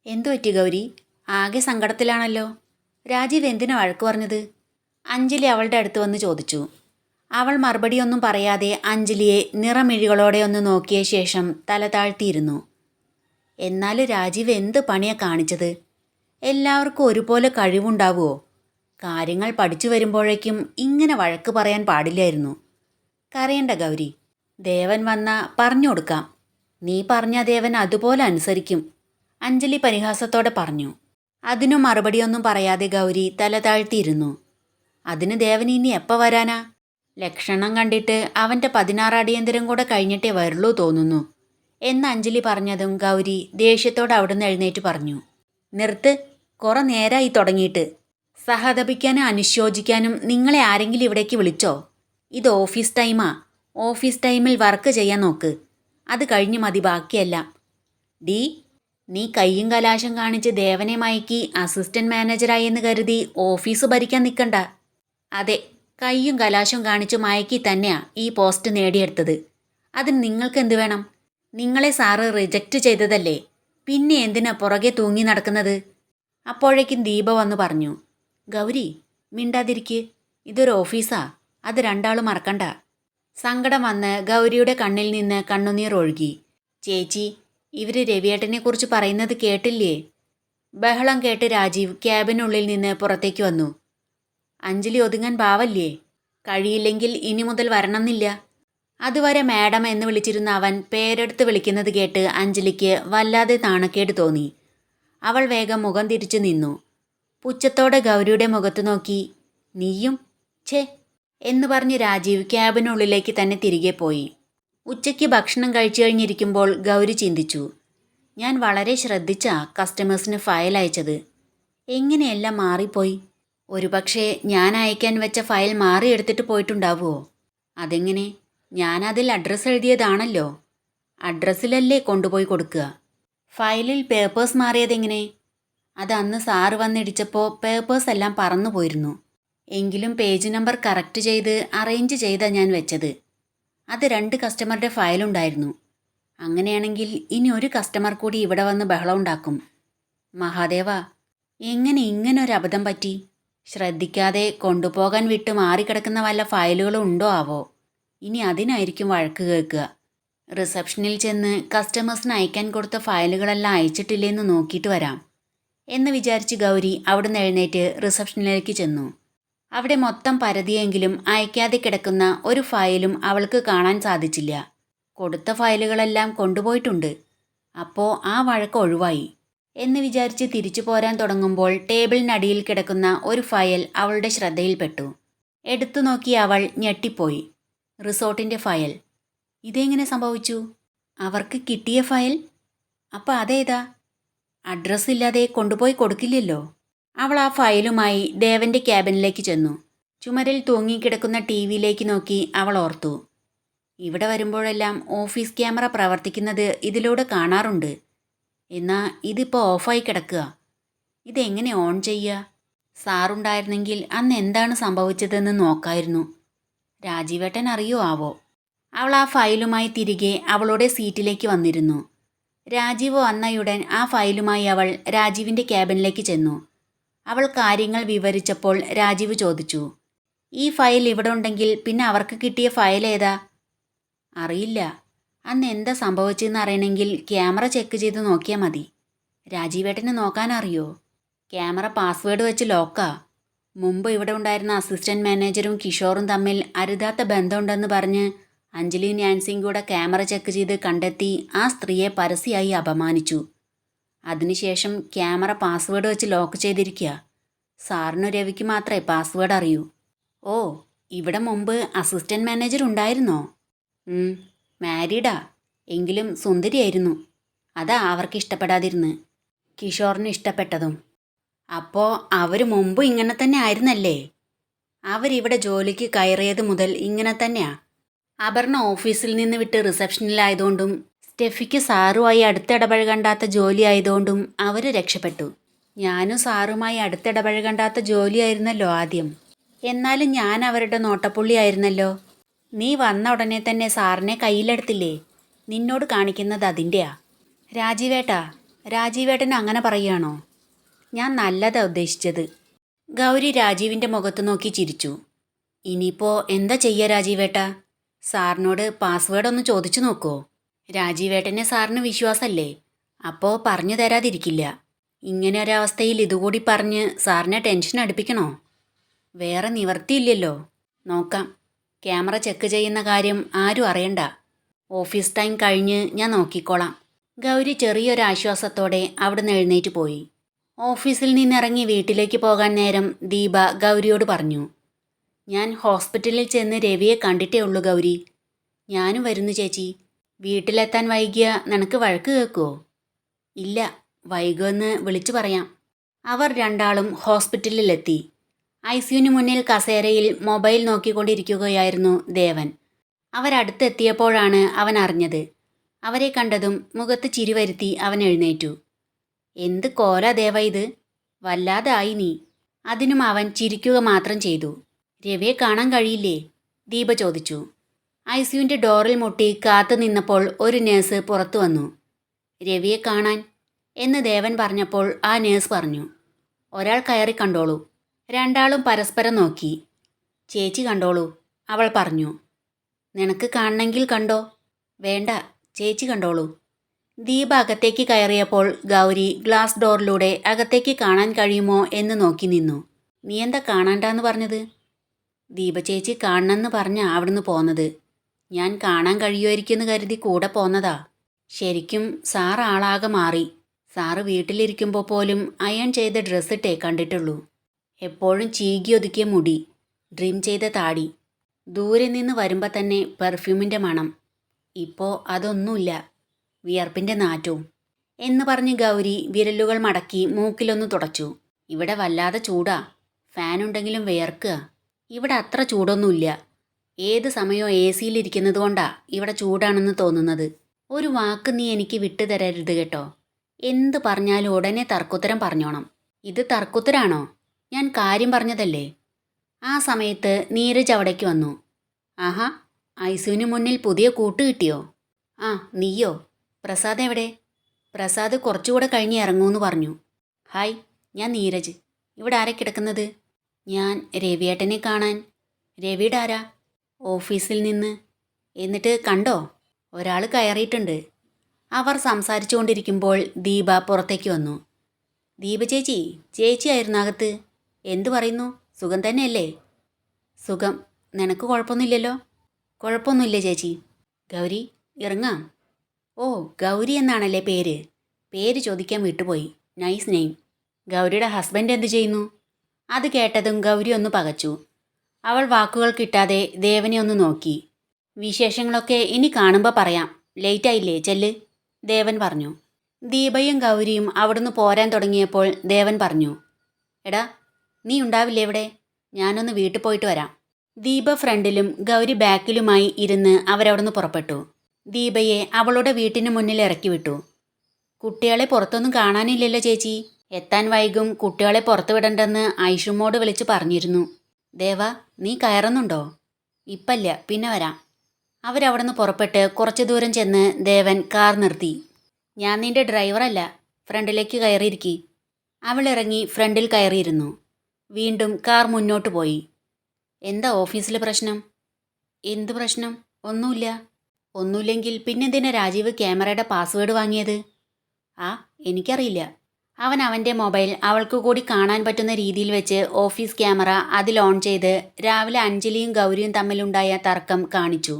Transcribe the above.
എന്തു പറ്റി ഗൗരി? ആകെ സങ്കടത്തിലാണല്ലോ. രാജീവ് എന്തിനാ വഴക്ക് പറഞ്ഞത്? അഞ്ജലി അവളുടെ അടുത്ത് വന്ന് ചോദിച്ചു. അവൾ മറുപടിയൊന്നും പറയാതെ അഞ്ജലിയെ നിറമിഴികളോടെ ഒന്ന് നോക്കിയ ശേഷം തല താഴ്ത്തിയിരുന്നു. എന്നാലും രാജീവ് എന്ത് പണിയാ കാണിച്ചത്? എല്ലാവർക്കും ഒരുപോലെ കഴിവുണ്ടാവുമോ? കാര്യങ്ങൾ പഠിച്ചു വരുമ്പോഴേക്കും ഇങ്ങനെ വഴക്ക് പറയാൻ പാടില്ലായിരുന്നു. കരയണ്ട ഗൗരി, ദേവൻ വന്നാ പറഞ്ഞു കൊടുക്കാം. നീ പറഞ്ഞ ദേവൻ അതുപോലെ അനുസരിക്കും, അഞ്ജലി പരിഹാസത്തോടെ പറഞ്ഞു. അതിനു മറുപടിയൊന്നും പറയാതെ ഗൗരി തല താഴ്ത്തിയിരുന്നു. അതിന് ദേവൻ ഇനി എപ്പോൾ വരാനാ? ലക്ഷണം കണ്ടിട്ട് അവൻ്റെ 16 അടിയന്തരം കൂടെ കഴിഞ്ഞിട്ടേ വരുള്ളൂ തോന്നുന്നു എന്ന് അഞ്ജലി പറഞ്ഞതും ഗൗരി ദേഷ്യത്തോടെ അവിടുന്ന് എഴുന്നേറ്റ് പറഞ്ഞു. നിർത്ത്, കുറെ നേരമായി തുടങ്ങിയിട്ട്. സഹതപിക്കാനും അനുശോചിക്കാനും നിങ്ങളെ ആരെങ്കിലും ഇവിടേക്ക് വിളിച്ചോ? ഇത് ഓഫീസ് ടൈമാ. ഓഫീസ് ടൈമിൽ വർക്ക് ചെയ്യാൻ നോക്ക്. അത് കഴിഞ്ഞ് മതി ബാക്കിയെല്ലാം. ഡി, നീ കയ്യും കലാശം കാണിച്ച് ദേവനെ മയക്കി അസിസ്റ്റന്റ് മാനേജറായി എന്ന് കരുതി ഓഫീസ് ഭരിക്കാൻ നിൽക്കണ്ട. അതെ, കയ്യും കലാശം കാണിച്ച് മയക്കി തന്നെയാ ഈ പോസ്റ്റ് നേടിയെടുത്തത്. അതിന് നിങ്ങൾക്ക് എന്ത് വേണം? നിങ്ങളെ സാറ് റിജക്റ്റ് ചെയ്തതല്ലേ, പിന്നെ എന്തിനാ പുറകെ തൂങ്ങി നടക്കുന്നത്? അപ്പോഴേക്കും ദീപ വന്നു പറഞ്ഞു. ഗൗരി, മിണ്ടാതിരിക്ക്. ഇതൊരു ഓഫീസാ, അത് രണ്ടാളും മറക്കണ്ട. സങ്കടം വന്ന് ഗൗരിയുടെ കണ്ണിൽ നിന്ന് കണ്ണുനീർ ഒഴുകി. ചേച്ചി, ഇവർ രവിയേട്ടനെക്കുറിച്ച് പറയുന്നത് കേട്ടില്ലേ? ബഹളം കേട്ട് രാജീവ് ക്യാബിനുള്ളിൽ നിന്ന് പുറത്തേക്ക് വന്നു. അഞ്ജലി ഒതുങ്ങാൻ പാവല്ലേ? കഴിയില്ലെങ്കിൽ ഇനി മുതൽ വരണമെന്നില്ല. അതുവരെ മാഡം എന്ന് വിളിച്ചിരുന്ന അവൻ പേരെടുത്ത് വിളിക്കുന്നത് കേട്ട് അഞ്ജലിക്ക് വല്ലാതെ നാണക്കേട് തോന്നി. അവൾ വേഗം മുഖം തിരിച്ചു നിന്നു. പുച്ഛത്തോടെ ഗൗരിയുടെ മുഖത്ത് നോക്കി. നീയും? ഛേ എന്ന് പറഞ്ഞ് രാജീവ് ക്യാബിനുള്ളിലേക്ക് തന്നെ തിരികെ പോയി. ഉച്ചയ്ക്ക് ഭക്ഷണം കഴിച്ചു കഴിഞ്ഞിരിക്കുമ്പോൾ ഗൗരി ചിന്തിച്ചു. ഞാൻ വളരെ ശ്രദ്ധിച്ചാ കസ്റ്റമേഴ്സിന് ഫയൽ അയച്ചത്. എങ്ങനെയെല്ലാം മാറിപ്പോയി? ഒരുപക്ഷെ ഞാൻ അയക്കാൻ വെച്ച ഫയൽ മാറിയെടുത്തിട്ട് പോയിട്ടുണ്ടാവുമോ? അതെങ്ങനെ? ഞാനതിൽ അഡ്രസ്സ് എഴുതിയതാണല്ലോ. അഡ്രസ്സിലല്ലേ കൊണ്ടുപോയി കൊടുക്കുക. ഫയലിൽ പേപ്പേഴ്സ് മാറിയതെങ്ങനെ? അത് അന്ന് സാറ് വന്നിടിച്ചപ്പോൾ പേപ്പേഴ്സ് എല്ലാം പറന്നു പോയിരുന്നു. എങ്കിലും പേജ് നമ്പർ കറക്റ്റ് ചെയ്ത് അറേഞ്ച് ചെയ്താ ഞാൻ വെച്ചത്. അത് 2 കസ്റ്റമറുടെ ഫയലുണ്ടായിരുന്നു. അങ്ങനെയാണെങ്കിൽ ഇനി ഒരു കസ്റ്റമർ കൂടി ഇവിടെ വന്ന് ബഹളം ഉണ്ടാക്കും. മഹാദേവ, എങ്ങനെ ഇങ്ങനൊരു അബദ്ധം പറ്റി? ശ്രദ്ധിക്കാതെ കൊണ്ടുപോകാൻ വിട്ട് മാറിക്കിടക്കുന്ന വല്ല ഫയലുകളും ഉണ്ടോ ആവോ? ഇനി അതിനായിരിക്കും വഴക്ക് കേൾക്കുക. റിസപ്ഷനിൽ ചെന്ന് കസ്റ്റമേഴ്സിന് അയക്കാൻ കൊടുത്ത ഫയലുകളെല്ലാം അയച്ചിട്ടില്ലേന്ന് നോക്കിയിട്ട് വരാം എന്ന് വിചാരിച്ച് ഗൗരി അവിടുന്ന് എഴുന്നേറ്റ് റിസപ്ഷനിലേക്ക് ചെന്നു. അവിടെ മൊത്തം പരതിയെങ്കിലും അയക്കാതെ കിടക്കുന്ന ഒരു ഫയലും അവൾക്ക് കാണാൻ സാധിച്ചില്ല. കൊടുത്ത ഫയലുകളെല്ലാം കൊണ്ടുപോയിട്ടുണ്ട്. അപ്പോൾ ആ വഴക്ക് ഒഴിവായി എന്ന് വിചാരിച്ച് തിരിച്ചു പോരാൻ തുടങ്ങുമ്പോൾ ടേബിളിനടിയിൽ കിടക്കുന്ന ഒരു ഫയൽ അവളുടെ ശ്രദ്ധയിൽപ്പെട്ടു. എടുത്തു നോക്കി അവൾ ഞെട്ടിപ്പോയി. റിസോർട്ടിൻ്റെ ഫയൽ. ഇതെങ്ങനെ സംഭവിച്ചു? അവർക്ക് കിട്ടിയ ഫയൽ? അപ്പോൾ അതേതാ? അഡ്രസ്സ് ഇല്ലാതെ കൊണ്ടുപോയി കൊടുക്കില്ലല്ലോ. അവൾ ആ ഫയലുമായി ദേവൻ്റെ ക്യാബിനിലേക്ക് ചെന്നു. ചുമരിൽ തൂങ്ങിക്കിടക്കുന്ന TV-യിലേക്ക് നോക്കി അവൾ ഓർത്തു. ഇവിടെ വരുമ്പോഴെല്ലാം ഓഫീസ് ക്യാമറ പ്രവർത്തിക്കുന്നത് ഇതിലൂടെ കാണാറുണ്ട്. എന്നാൽ ഇതിപ്പോൾ ഓഫായി കിടക്കുക. ഇതെങ്ങനെ ഓൺ ചെയ്യുക? സാറുണ്ടായിരുന്നെങ്കിൽ അന്ന് എന്താണ് സംഭവിച്ചതെന്ന് നോക്കായിരുന്നു. രാജീവേട്ടൻ അറിയോ ആവോ? അവൾ ആ ഫയലുമായി തിരികെ അവളുടെ സീറ്റിലേക്ക് വന്നിരുന്നു. രാജീവ് വന്നയുടൻ ആ ഫയലുമായി അവൾ രാജീവിൻ്റെ ക്യാബിനിലേക്ക് ചെന്നു. അവൾ കാര്യങ്ങൾ വിവരിച്ചപ്പോൾ രാജീവ് ചോദിച്ചു. ഈ ഫയൽ ഇവിടെ ഉണ്ടെങ്കിൽ പിന്നെ അവർക്ക് കിട്ടിയ ഫയൽ ഏതാ? അറിയില്ല. അന്ന് എന്താ സംഭവിച്ചതെന്ന് അറിയണമെങ്കിൽ ക്യാമറ ചെക്ക് ചെയ്ത് നോക്കിയാൽ മതി. രാജീവേട്ടന് നോക്കാനറിയോ? ക്യാമറ പാസ്വേഡ് വെച്ച് ലോക്കാ. മുമ്പ് ഇവിടെ ഉണ്ടായിരുന്ന അസിസ്റ്റന്റ് മാനേജരും കിഷോറും തമ്മിൽ അരുതാത്ത ബന്ധമുണ്ടെന്ന് പറഞ്ഞ് അഞ്ജലിയും നാൻസിയും കൂടെ ക്യാമറ ചെക്ക് ചെയ്ത് കണ്ടെത്തി ആ സ്ത്രീയെ പരസ്യമായി അപമാനിച്ചു. അതിനുശേഷം ക്യാമറ പാസ്വേഡ് വെച്ച് ലോക്ക് ചെയ്തിരിക്കുക. സാറിനും രവിക്ക് മാത്രമേ പാസ്വേഡ് അറിയൂ. ഓ, ഇവിടെ മുമ്പ് അസിസ്റ്റന്റ് മാനേജർ ഉണ്ടായിരുന്നോ? മാരീഡാ, എങ്കിലും സുന്ദരിയായിരുന്നു. അതാ അവർക്ക് ഇഷ്ടപ്പെടാതിരുന്ന്. കിഷോറിന് ഇഷ്ടപ്പെട്ടതും. അപ്പോൾ അവർ മുമ്പ് ഇങ്ങനെ തന്നെ ആയിരുന്നല്ലേ? അവരിവിടെ ജോലിക്ക് കയറിയത് മുതൽ ഇങ്ങനെ തന്നെയാ. അപർണ ഓഫീസിൽ നിന്ന് വിട്ട് റിസപ്ഷനിലായതുകൊണ്ടും സ്റ്റെഫിക്ക് സാറുമായി അടുത്തിടപഴകണ്ടാത്ത ജോലി ആയതുകൊണ്ടും അവർ രക്ഷപ്പെട്ടു. ഞാനും സാറുമായി അടുത്തിടപഴകണ്ടാത്ത ജോലിയായിരുന്നല്ലോ ആദ്യം. എന്നാലും ഞാൻ അവരുടെ നോട്ടപ്പുള്ളിയായിരുന്നല്ലോ. നീ വന്ന ഉടനെ തന്നെ സാറിനെ കയ്യിലെടുത്തില്ലേ? നിന്നോട് കാണിക്കുന്നത് അതിൻ്റെയാ. രാജീവേട്ടാ, രാജീവേട്ടൻ അങ്ങനെ പറയുകയാണോ? ഞാൻ നല്ലതാ ഉദ്ദേശിച്ചത്. ഗൗരി രാജീവിൻ്റെ മുഖത്ത് നോക്കി ചിരിച്ചു. ഇനിയിപ്പോൾ എന്താ ചെയ്യുക രാജീവേട്ടാ? സാറിനോട് പാസ്വേഡ് ഒന്ന് ചോദിച്ചു നോക്കുമോ? രാജീവേട്ടനെ സാറിന് വിശ്വാസമല്ലേ? അപ്പോൾ പറഞ്ഞു തരാതിരിക്കില്ല. ഇങ്ങനെ ഒരവസ്ഥയിൽ ഇതുകൂടി പറഞ്ഞ് സാറിനെ ടെൻഷൻ അടുപ്പിക്കണോ? വേറെ നിവർത്തിയില്ലല്ലോ. നോക്കാം. ക്യാമറ ചെക്ക് ചെയ്യുന്ന കാര്യം ആരും അറിയണ്ട. ഓഫീസ് ടൈം കഴിഞ്ഞ് ഞാൻ നോക്കിക്കോളാം. ഗൗരി ചെറിയൊരാശ്വാസത്തോടെ അവിടുന്ന് എഴുന്നേറ്റ് പോയി. ഓഫീസിൽ നിന്നിറങ്ങി വീട്ടിലേക്ക് പോകാൻ നേരം ദീപ ഗൗരിയോട് പറഞ്ഞു. ഞാൻ ഹോസ്പിറ്റലിൽ ചെന്ന് രവിയെ കണ്ടിട്ടേ ഉള്ളൂ ഗൗരി. ഞാനും വരുന്നു ചേച്ചി. വീട്ടിലെത്താൻ വൈകിയ നിനക്ക് വഴക്ക് കേൾക്കുമോ? ഇല്ല, വൈകുമെന്ന് വിളിച്ചു പറയാം. അവർ രണ്ടാളും ഹോസ്പിറ്റലിലെത്തി. ഐസിയുവിന് മുന്നിൽ കസേരയിൽ മൊബൈൽ നോക്കിക്കൊണ്ടിരിക്കുകയായിരുന്നു ദേവൻ. അവരടുത്തെത്തിയപ്പോഴാണ് അവൻ അറിഞ്ഞത്. അവരെ കണ്ടതും മുഖത്ത് ചിരി വരുത്തി അവൻ എഴുന്നേറ്റു. എന്ത് കോല ദേവ ഇത്? വല്ലാതായി നീ. അതിനും അവൻ ചിരിക്കുക മാത്രം ചെയ്തു. രവിയെ കാണാൻ കഴിയില്ലേ? ദീപ ചോദിച്ചു. ഐസിയുവിൻ്റെ ഡോറിൽ മുട്ടി കാത്തു നിന്നപ്പോൾ ഒരു നേഴ്സ് പുറത്തു വന്നു. രവിയെ കാണാൻ എന്ന് ദേവൻ പറഞ്ഞപ്പോൾ ആ നേഴ്സ് പറഞ്ഞു. ഒരാൾ കയറി കണ്ടോളൂ. രണ്ടാളും പരസ്പരം നോക്കി. ചേച്ചി കണ്ടോളൂ, അവൾ പറഞ്ഞു. നിനക്ക് കാണണമെങ്കിൽ കണ്ടോ. വേണ്ട, ചേച്ചി കണ്ടോളൂ. ദീപ അകത്തേക്ക് കയറിയപ്പോൾ ഗൗരി ഗ്ലാസ് ഡോറിലൂടെ അകത്തേക്ക് കാണാൻ കഴിയുമോ എന്ന് നോക്കി നിന്നു. നീ എന്താ കാണാണ്ടാന്ന് പറഞ്ഞത്? ദീപ ചേച്ചി കാണണമെന്ന് പറഞ്ഞാ അവിടുന്ന് പോന്നത്. ഞാൻ കാണാൻ കഴിയുമായിരിക്കുമെന്ന് കരുതി കൂടെ പോന്നതാ. ശരിക്കും സാർ ആളാകെ മാറി. സാറ് വീട്ടിലിരിക്കുമ്പോൾ പോലും അയൺ ചെയ്ത ഡ്രസ്സിട്ടേ കണ്ടിട്ടുള്ളൂ. എപ്പോഴും ചീകി ഒതുക്കിയ മുടി, ഡ്രീം ചെയ്ത താടി, ദൂരെ നിന്ന് വരുമ്പോൾ തന്നെ പെർഫ്യൂമിൻ്റെ മണം. ഇപ്പോൾ അതൊന്നുമില്ല, വിയർപ്പിൻ്റെ നാറ്റവും എന്ന് പറഞ്ഞ് ഗൗരി വിരലുകൾ മടക്കി മൂക്കിലൊന്ന് തുടച്ചു. ഇവിടെ വല്ലാതെ ചൂടാ. ഫാനുണ്ടെങ്കിലും വിയർക്കുക. ഇവിടെ അത്ര ചൂടൊന്നുമില്ല. ഏത് സമയവും എ സിയിലിരിക്കുന്നത് കൊണ്ടാ ഇവിടെ ചൂടാണെന്ന് തോന്നുന്നത്. ഒരു വാക്ക് നീ എനിക്ക് വിട്ടുതരരുത് കേട്ടോ. എന്ത് പറഞ്ഞാലും ഉടനെ തർക്കുത്തരം പറഞ്ഞോണം. ഇത് തർക്കുത്തരാണോ? ഞാൻ കാര്യം പറഞ്ഞതല്ലേ. ആ സമയത്ത് നീരജ് അവിടേക്ക് വന്നു. ആഹാ, ഐസുവിന് മുന്നിൽ പുതിയ കൂട്ട് കിട്ടിയോ? ആ, നീയോ? പ്രസാദ് എവിടെ? പ്രസാദ് കുറച്ചുകൂടെ കഴിഞ്ഞ് ഇറങ്ങൂന്ന് പറഞ്ഞു. ഹായ്, ഞാൻ നീരജ്. ഇവിടെ ആരെ കിടക്കുന്നത്? ഞാൻ രവിയേട്ടനെ കാണാൻ. രവിയുടെ ആരാ? ഓഫീസിൽ നിന്ന്. എന്നിട്ട് കണ്ടോ? ഒരാൾ കയറിയിട്ടുണ്ട്. അവർ സംസാരിച്ചു കൊണ്ടിരിക്കുമ്പോൾ ദീപ പുറത്തേക്ക് വന്നു. ദീപ ചേച്ചി, ചേച്ചിയായിരുന്നു അകത്ത്. എന്തു പറയുന്നു? സുഖം തന്നെയല്ലേ? സുഖം. നിനക്ക് കുഴപ്പമൊന്നുമില്ലല്ലോ? കുഴപ്പമൊന്നുമില്ല ചേച്ചി. ഗൗരി, ഇറങ്ങാം. ഓ, ഗൗരി എന്നാണല്ലേ പേര്? പേര് ചോദിക്കാൻ വിട്ടുപോയി. Nice name. ഗൗരിയുടെ ഹസ്ബൻഡ് എന്ത് ചെയ്യുന്നു? അത് കേട്ടതും ഗൗരി ഒന്ന് പകച്ചു. അവൾ വാക്കുകൾ കിട്ടാതെ ദേവനെ ഒന്ന് നോക്കി. വിശേഷങ്ങളൊക്കെ ഇനി കാണുമ്പോൾ പറയാം. ലേറ്റായില്ലേ, ചെല്ല്, ദേവൻ പറഞ്ഞു. ദീപയും ഗൗരിയും അവിടുന്ന് പോരാൻ തുടങ്ങിയപ്പോൾ ദേവൻ പറഞ്ഞു. എടാ, നീ ഉണ്ടാവില്ലേ ഇവിടെ? ഞാനൊന്ന് വീട്ടിൽ പോയിട്ട് വരാം. ദീപ ഫ്രണ്ടിലും ഗൗരി ബാക്കിലുമായി ഇരുന്ന് അവരവിടുന്ന് പുറപ്പെട്ടു. ദീപയെ അവളുടെ വീട്ടിന് മുന്നിൽ ഇറക്കി വിട്ടു. കുട്ടികളെ പുറത്തൊന്നും കാണാനില്ലല്ലോ ചേച്ചി. എത്താൻ വൈകും, കുട്ടികളെ പുറത്തു വിടണ്ടെന്ന് ഐഷുമോട് വിളിച്ച് പറഞ്ഞിരുന്നു. ദേവ, നീ കയറുന്നുണ്ടോ? ഇപ്പല്ല, പിന്നെ വരാം. അവരവിടുന്ന് പുറപ്പെട്ട് കുറച്ച് ദൂരം ചെന്ന് ദേവൻ കാർ നിർത്തി. ഞാൻ നിന്റെ ഡ്രൈവറല്ല, ഫ്രണ്ടിലേക്ക് കയറിയിരിക്കി. അവളിറങ്ങി ഫ്രണ്ടിൽ കയറിയിരുന്നു. വീണ്ടും കാർ മുന്നോട്ട് പോയി. എന്താ ഓഫീസിലെ പ്രശ്നം? എന്ത് പ്രശ്നം? ഒന്നുമില്ല. ഒന്നുമില്ലെങ്കിൽ പിന്നെന്തിനാ രാജീവ് ക്യാമറയുടെ പാസ്വേഡ് വാങ്ങിയത്? ആ, എനിക്കറിയില്ല. അവൻ അവൻ്റെ മൊബൈൽ അവൾക്ക് കൂടി കാണാൻ പറ്റുന്ന രീതിയിൽ വെച്ച് ഓഫീസ് ക്യാമറ അതിൽ ഓൺ ചെയ്ത് രാവിലെ അഞ്ജലിയും ഗൗരിയും തമ്മിലുണ്ടായ തർക്കം കാണിച്ചു.